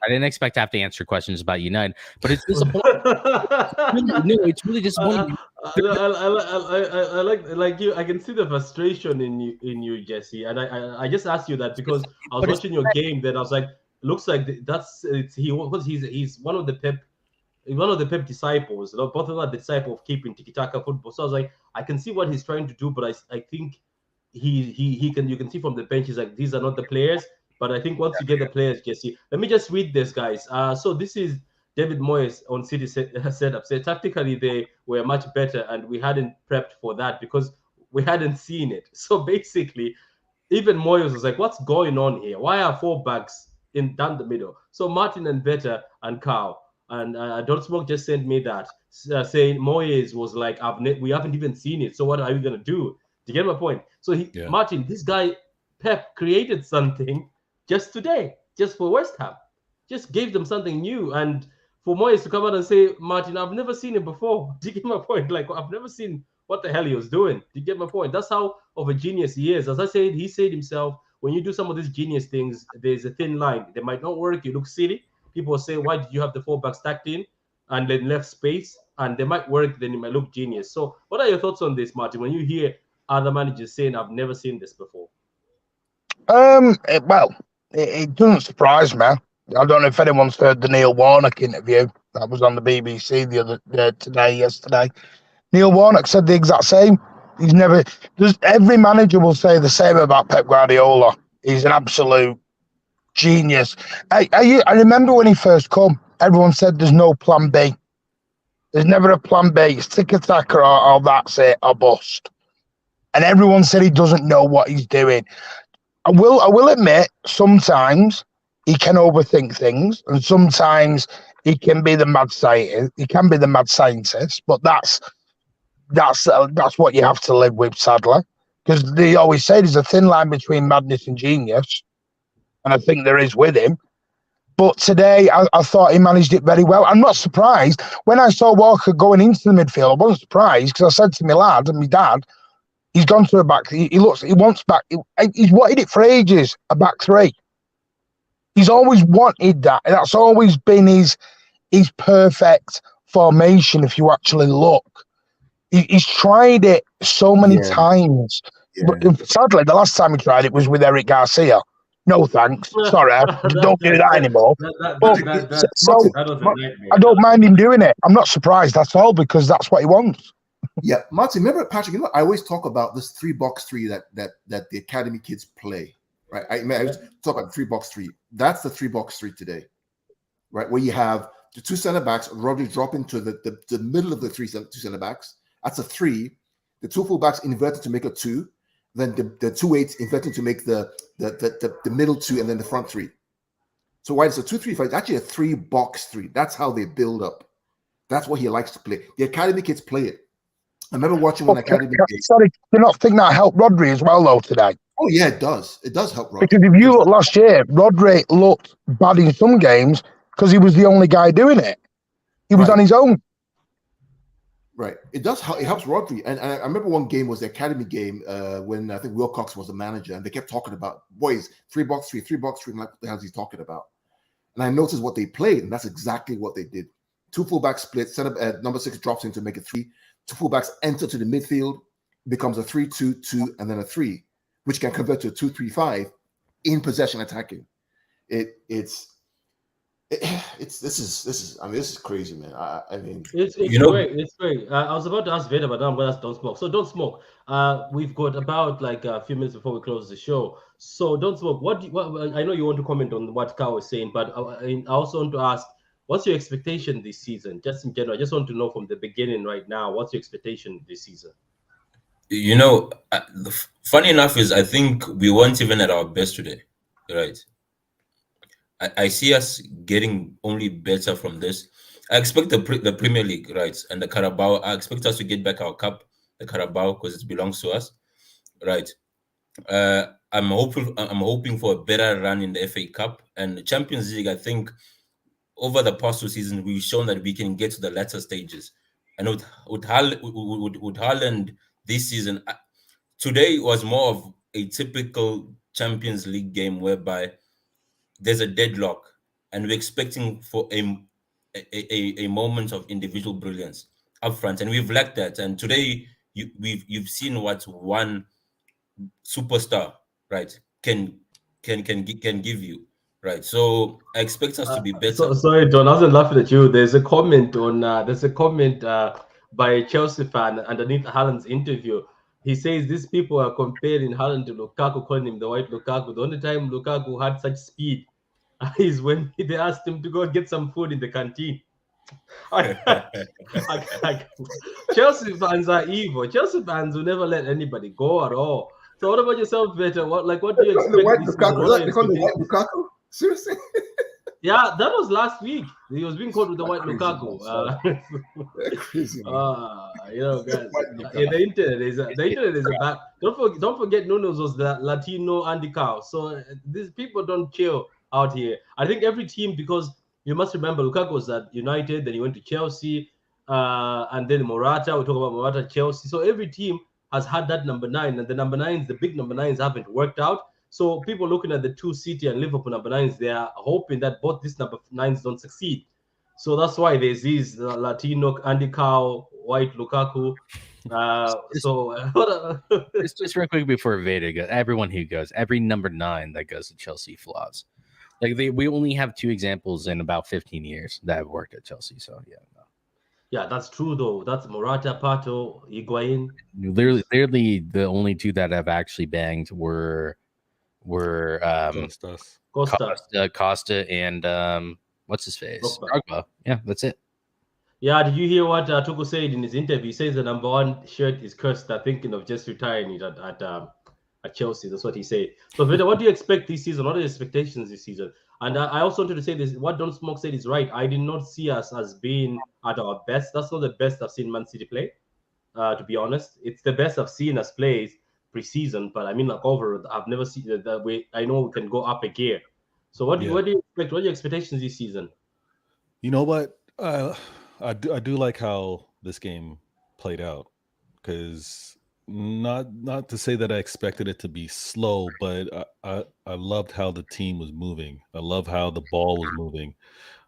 didn't expect to have to answer questions about United, but it's disappointing. It's really disappointing. I like you. I can see the frustration in you, Jesse. And I just asked you that because I was watching your game. That I was like, looks like he's one of the Pep disciples. Both of them are the disciple of keeping tiki-taka football. So I was like, I can see what he's trying to do, but I think you can see from the bench, he's like, these are not the players. But I think once you get the players, Jesse, let me just read this, guys. So this is David Moyes on City setup. Say tactically they were much better, and we hadn't prepped for that because we hadn't seen it. So basically, even Moyes was like, "What's going on here? Why are four backs down the middle?" So Martin and Vetter and Carl and Don't Smoke just sent me that saying Moyes was like, "We haven't even seen it. So what are we gonna do?" Do you get my point? So Martin, this guy Pep created something. Just today, just for West Ham, just gave them something new. And for Moyes to come out and say, Martin, I've never seen it before. Do you get my point? Like, I've never seen what the hell he was doing. Do you get my point? That's how of a genius he is. As I said, he said himself, when you do some of these genius things, there's a thin line. They might not work. You look silly. People say, why did you have the fullback stacked in and then left space? And they might work, then you might look genius. So what are your thoughts on this, Martin, when you hear other managers saying, I've never seen this before? It doesn't surprise me. I don't know if anyone's heard the Neil Warnock interview that was on the BBC yesterday. Neil Warnock said the exact same. Every manager will say the same about Pep Guardiola. He's an absolute genius. I remember when he first come, everyone said there's no plan B. There's never a plan B. It's tick-a-tack or that's it, or bust. And everyone said he doesn't know what he's doing. I will admit, sometimes he can overthink things, and sometimes he can be the mad scientist. He can be the mad scientist, but that's what you have to live with, sadly, because they always say there's a thin line between madness and genius, and I think there is with him. But today, I thought he managed it very well. I'm not surprised when I saw Walker going into the midfield. I wasn't surprised because I said to my lad and my dad, he's gone to a back. He wants back. He's wanted it for ages, a back three. He's always wanted that. That's always been his perfect formation, if you actually look. He's tried it so many times. Yeah. But sadly, the last time he tried it was with Eric Garcia. No thanks. Sorry, don't do that anymore. I don't mind him doing it. I'm not surprised at all because that's what he wants. Yeah, Martin, remember, Patrick, I always talk about this 3-box-3 that the academy kids play, right? I always talk about 3-box-3. That's the 3-box-3 today, right? Where you have the two center backs, Rodri drop into the middle of the two center backs. That's a 3. The two full backs inverted to make a 2. Then the 2-8 inverted to make the middle 2 and then the front 3. So why it's a 2-3-5? It's actually a 3-box-3. That's how they build up. That's what he likes to play. The academy kids play it. I remember watching one academy game. Sorry, do you not think that helped Rodri as well, though, today? Oh yeah, it does. It does help Rodri. Because if you look last year, Rodri looked bad in some games because he was the only guy doing it. He was on his own. Right. It does help. It helps Rodri. And I remember one game was the academy game when I think Wilcox was the manager, and they kept talking about, boys, 3-box-3, 3-box-3. I'm like, what the hell is he talking about? And I noticed what they played, and that's exactly what they did. 2 fullback split, set up number 6 drops in to make it 3. 2 fullbacks enter to the midfield, becomes a 3-2-2, and then a 3, which can convert to a 2-3-5 in possession attacking. This is crazy, man. I mean, it's great. It's great. I was about to ask Vader, but now I'm going to ask Don't Smoke. So Don't Smoke. We've got about like a few minutes before we close the show. So Don't Smoke. What I know you want to comment on what Kyle was saying, but I also want to ask, what's your expectation this season, just in general? I just want to know from the beginning right now, what's your expectation this season? Funny enough is I think we weren't even at our best today, right? I see us getting only better from this. I expect the Premier League, right, and the Carabao. I expect us to get back our cup, the Carabao, because it belongs to us, right? I'm hoping for a better run in the FA Cup and the Champions League. I think over the past 2 seasons we've shown that we can get to the latter stages, and with Haaland this season, today was more of a typical Champions League game whereby there's a deadlock, and we're expecting for a moment of individual brilliance up front, and we've lacked that. And today, you've seen what one superstar, right, can give you, right? So I expect us to be better. Sorry, John, I wasn't laughing at you. There's a comment by a Chelsea fan underneath Haaland's interview. He says these people are comparing Haaland to Lukaku, calling him the white Lukaku. The only time Lukaku had such speed is when they asked him to go get some food in the canteen. Chelsea fans are evil. Chelsea fans will never let anybody go at all. So what about yourself, Veta? What do you expect? The white Lukaku? Seriously? Yeah, that was last week. He was being called with the white Lukaku. Crazy, guys, the internet is a bad. Don't forget, Nunes was the Latino Andy Cow. So these people don't chill out here. I think every team, because you must remember Lukaku was at United, then he went to Chelsea, and then Morata. We talk about Morata, Chelsea. So every team has had that number 9, and the number 9s, the big number 9s, haven't worked out. So people looking at the 2 City and Liverpool number 9s, they are hoping that both these number 9s don't succeed. So that's why there's these Latino Andy Cow, white Lukaku. Just real quick before Vader goes, everyone who goes, every number 9 that goes to Chelsea flaws. Like we only have 2 examples in about 15 years that have worked at Chelsea. So yeah. No. Yeah, that's true though. That's Morata, Pato, Higuain. Literally the only 2 that have actually banged were Costa and what's his face? Drogba. Yeah, that's it. Yeah, did you hear what Tuku said in his interview? He says the number 1 shirt is cursed. They're thinking of just retiring it at Chelsea. That's what he said. So, Vida, what do you expect this season? What are the expectations this season? And I also wanted to say this. What Don't Smoke said is right. I did not see us as being at our best. That's not the best I've seen Man City play, to be honest. It's the best I've seen us play pre-season, but I mean, like, overall, I've never seen that way. I know we can go up a gear. So what do you expect? What are your expectations this season? You know what? I do like how this game played out, because not to say that I expected it to be slow, but I loved how the team was moving. I love how the ball was moving,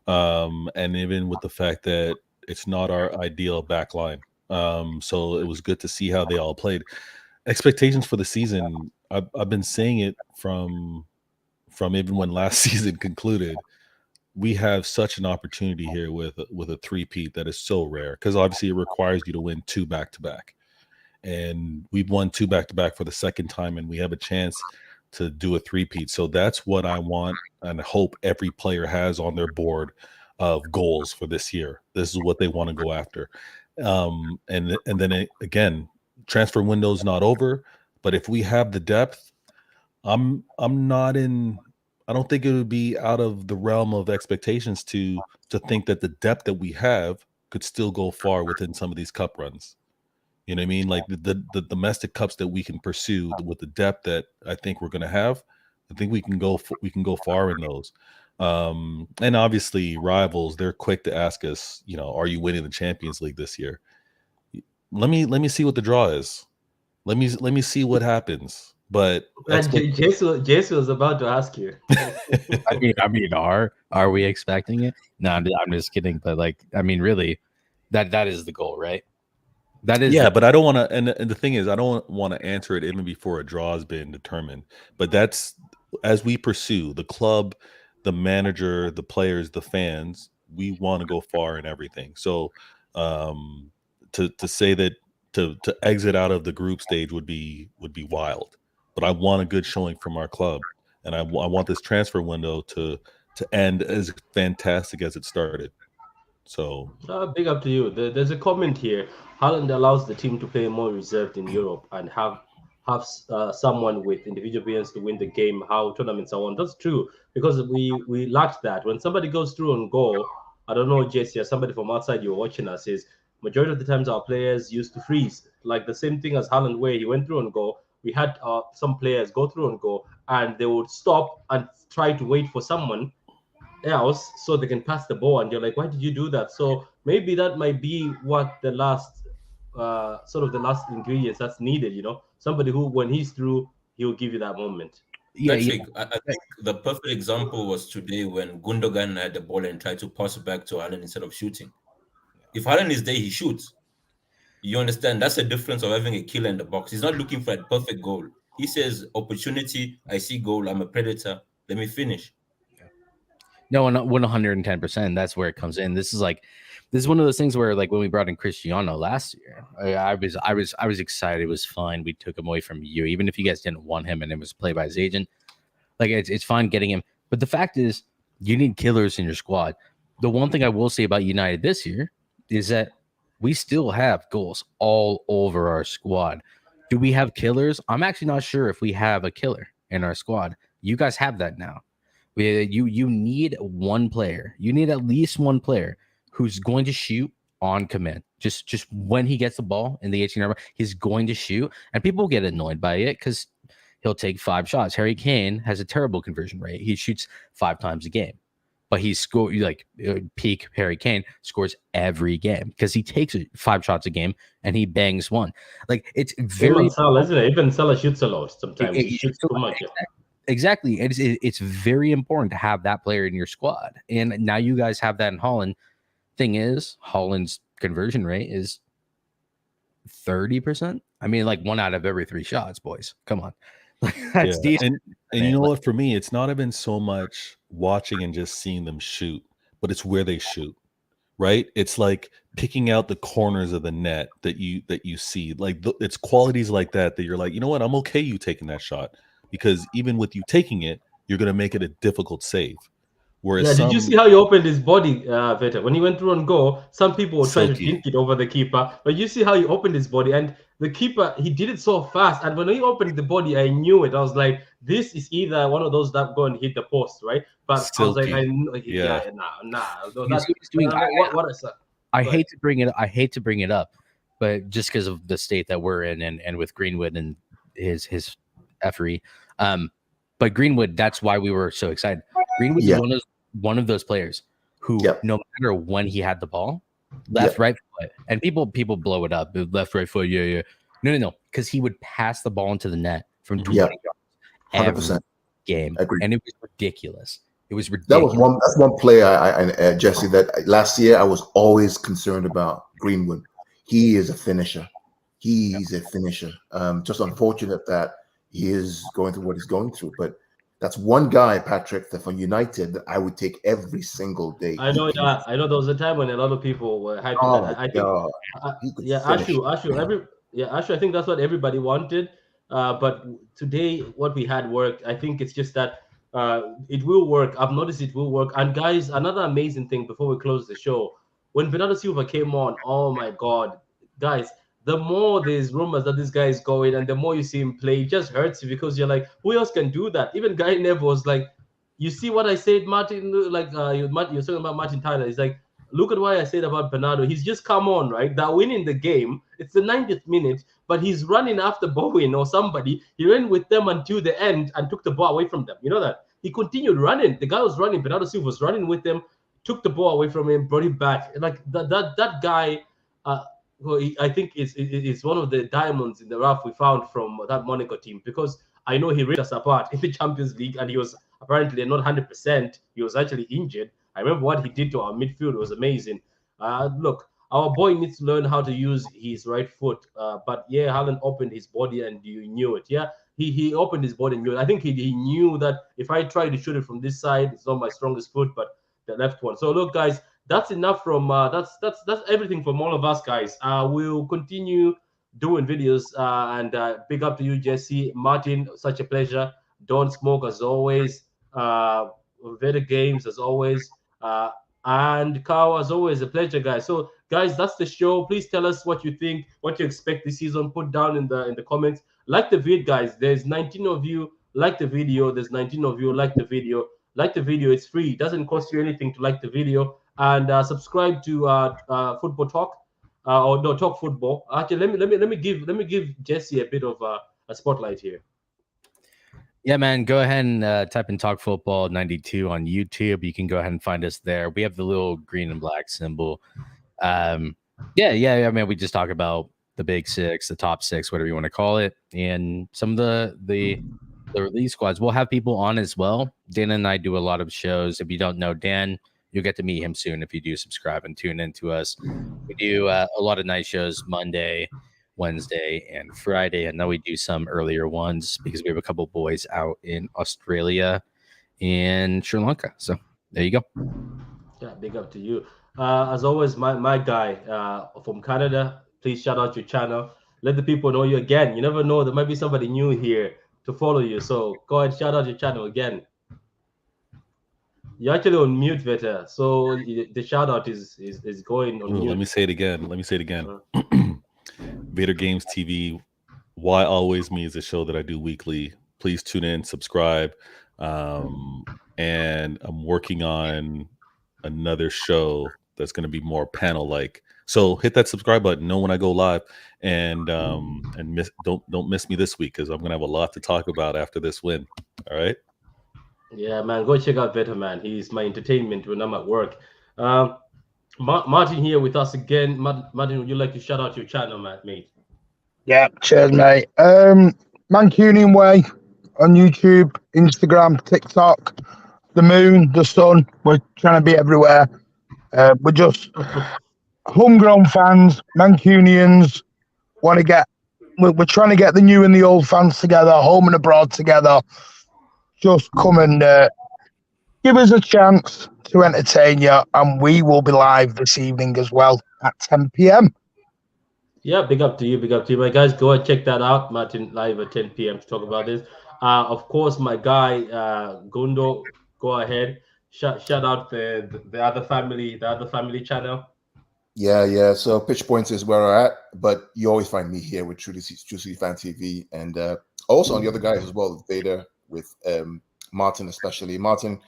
and even with the fact that it's not our ideal back line, so it was good to see how they all played. Expectations for the season, I've been saying it from even when last season concluded. We have such an opportunity here with a 3-peat that is so rare, because obviously it requires you to win 2 back-to-back, and we've won 2 back-to-back for the second time, and we have a chance to do a 3-peat. So that's what I want and hope every player has on their board of goals for this year. This is what they want to go after, and then again, transfer window's not over, but if we have the depth, I don't think it would be out of the realm of expectations to think that the depth that we have could still go far within some of these cup runs. You know what I mean? Like the domestic cups that we can pursue with the depth that I think we're going to have. I think we can go far in those. And obviously rivals, they're quick to ask us, are you winning the Champions League this year? Let me see what the draw is. Let me see what happens. But Jason was about to ask you. I mean, are we expecting it? No, I'm just kidding. But really, that is the goal, right? That is, but I don't want to. And the thing is, I don't want to answer it even before a draw has been determined. But that's as we pursue the club, the manager, the players, the fans. We want to go far in everything. So, to say that to exit out of the group stage would be wild. But I want a good showing from our club, and I want this transfer window to end as fantastic as it started. So big up to you. There's a comment here. Haaland allows the team to play more reserved in Europe and have someone with individual brilliance to win the game, how tournaments are won. That's true, because we lacked that. When somebody goes through on goal, I don't know, Jesse, or somebody from outside you're watching us, is majority of the times our players used to freeze. Like the same thing as Haaland, where he went through on goal. We had some players go through on goal and they would stop and try to wait for someone else so they can pass the ball, and you're like, why did you do that? So maybe that might be what the last sort of the last ingredients that's needed, somebody who when he's through he'll give you that moment. Patrick, I think the perfect example was today when Gundogan had the ball and tried to pass it back to Haaland instead of shooting. If Haaland is there, he shoots. You understand? That's the difference of having a killer in the box. He's not looking for a perfect goal. He says, opportunity, I see goal, I'm a predator, let me finish. No, 110%. That's where it comes in. This is one of those things where, like, when we brought in Cristiano last year, I was excited. It was fine. We took him away from you, even if you guys didn't want him and it was played by his agent. Like, it's fine getting him, but the fact is, you need killers in your squad. The one thing I will say about United this year is that we still have goals all over our squad. Do we have killers? I'm actually not sure if we have a killer in our squad. You guys have that now. You need one player. You need at least one player who's going to shoot on command. Just when he gets the ball in the 18 yard, he's going to shoot, and people get annoyed by it because he'll take 5 shots. Harry Kane has a terrible conversion rate. He shoots 5 times a game, but he scored peak Harry Kane scores every game because he takes 5 shots a game and he bangs one. Like, it's very Salah, isn't it? Even Salah shoots a lot sometimes. He shoots too much. Exactly. It's very important to have that player in your squad. And now you guys have that in Haaland. Thing is, Haaland's conversion rate is 30%. I mean, like 1 out of every 3 shots, boys. Come on. That's decent. And you know what? For me, it's not even so much watching and just seeing them shoot, but it's where they shoot. Right? It's like picking out the corners of the net that you see. Like it's qualities like that you're like, you know what? I'm okay you taking that shot. Because even with you taking it, you're going to make it a difficult save. Whereas did you see how he opened his body, Veta? When he went through on goal, some people were trying to dink it over the keeper. But you see how he opened his body, and the keeper, he did it so fast. And when he opened the body, I knew it. I was like, this is either one of those that go and hit the post, right? But Silky. I was like, I hate to bring it up, but just because of the state that we're in and with Greenwood and his effery. But Greenwood, that's why we were so excited. Greenwood is one of those players who, no matter when he had the ball, left, right foot, and people blow it up, left, right foot, no, because he would pass the ball into the net from 20 yards every game, and it was ridiculous. It was ridiculous. That's one player, Jesse, that last year I was always concerned about. Greenwood, he is a finisher. He's a finisher. Just unfortunate that he is going through what he's going through, but that's one guy, Patrick, that for United that I would take every single day. I know there was a time when a lot of people were hyping that. I think, Ashu, I think that's what everybody wanted. But today, what we had worked. I think it's just that it will work. I've noticed it will work. And guys, another amazing thing before we close the show, when Bernardo Silva came on, oh my God, guys. The more there's rumors that this guy is going, and the more you see him play, it just hurts you because you're like, who else can do that? Even Guy Neville was like, you see what I said, Martin? Like you're talking about Martin Tyler. He's like, look at what I said about Bernardo. He's just come on, right? They're winning the game. It's the 90th minute, but he's running after Bowen or somebody. He ran with them until the end and took the ball away from them. You know that? He continued running. The guy was running. Bernardo Silva was running with them, took the ball away from him, brought it back. Like that guy, I think is one of the diamonds in the rough we found from that Monaco team, because I know he ripped us apart in the Champions League, and he was apparently not 100%. He was actually injured. I remember what he did to our midfield was amazing. Look, our boy needs to learn how to use his right foot. But yeah, Haaland opened his body and you knew it. Yeah, he opened his body and knew it. I think he knew that if I try to shoot it from this side, it's not my strongest foot, but the left one. So look, guys, that's enough from that's everything from all of us, guys. We'll continue doing videos and big up to you, Jesse, Martin. Such a pleasure. Don't smoke as always. Better games as always. And Carl, as always, a pleasure, guys. So, guys, that's the show. Please tell us what you think, what you expect this season. Put down in the comments. Like the video, guys. There's 19 of you. Like the video. There's 19 of you. Like the video. Like the video. It's free. It doesn't cost you anything to like the video. And subscribe to Football Talk. Or no, Talk Football. Actually, let me give Jesse a bit of a spotlight here. Yeah, man, go ahead and type in Talk Football 92 on YouTube. You can go ahead and find us there. We have the little green and black symbol. Yeah. I mean, we just talk about the big six, the top six, whatever you want to call it, and some of the release squads. We'll have people on as well. Dan and I do a lot of shows. If you don't know Dan, you'll get to meet him soon if you do subscribe and tune into us. We do a lot of night shows Monday, Wednesday, and Friday. I know we do some earlier ones because we have a couple boys out in Australia and Sri Lanka. So there you go. Yeah, big up to you. As always, my guy from Canada, please shout out your channel. Let the people know you again. You never know, there might be somebody new here to follow you. So go ahead, shout out your channel again. You're actually on mute, Veta. So the shout out is going on mute. Let me say it again. Vader Games TV, Why Always Me is a show that I do weekly. Please tune in, subscribe. And I'm working on another show that's going to be more panel-like. So hit that subscribe button, know when I go live, and don't miss me this week because I'm going to have a lot to talk about after this win. All right. Yeah, man, go check out Veta, man. He's my entertainment when I'm at work. Martin here with us again. Martin, would you like to shout out your channel, mate? Yeah, cheers, mate. Mancunian Way on YouTube, Instagram, TikTok, the moon, the sun. We're trying to be everywhere. We're just homegrown fans, Mancunians. We're trying to get the new and the old fans together, home and abroad together. Just come and give us a chance to entertain you, and we will be live this evening as well at 10 p.m. Yeah, big up to you, my guys. Go and check that out. Martin live at 10 p.m. to talk about this. Of course, my guy Gundo, go ahead. Shout out the other family channel. Yeah. So Pitch Points is where we're at, but you always find me here with True City Fan TV, and also on the other guys as well, Vader with Martin, especially Martin.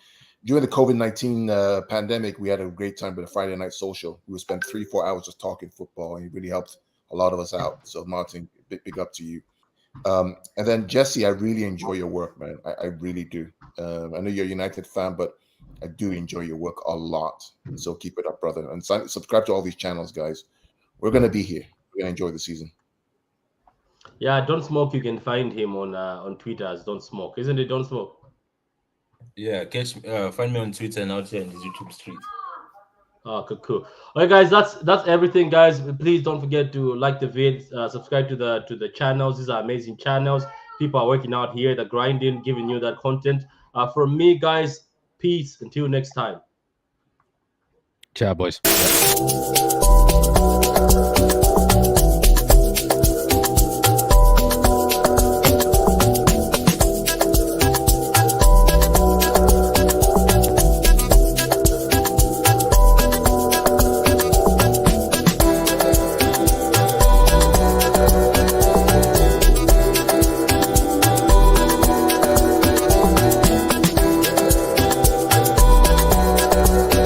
During the COVID-19 pandemic, we had a great time with a Friday night social. We would spend 3-4 hours just talking football, and it really helped a lot of us out. So Martin, big up to you. And then Jesse, I really enjoy your work, man. I really do. I know you're a United fan, but I do enjoy your work a lot. So keep it up, brother. And subscribe to all these channels, guys. We're going to be here. We're going to enjoy the season. Yeah, Don't Smoke, you can find him on Twitter as Don't Smoke. Isn't it Don't Smoke? Yeah, find me on Twitter and out here in the YouTube street. Oh, cool. All right, guys, that's everything, guys. Please don't forget to like the vid, subscribe to the channels. These are amazing channels. People are working out here, they're grinding, giving you that content. From me, guys, peace. Until next time. Ciao, boys.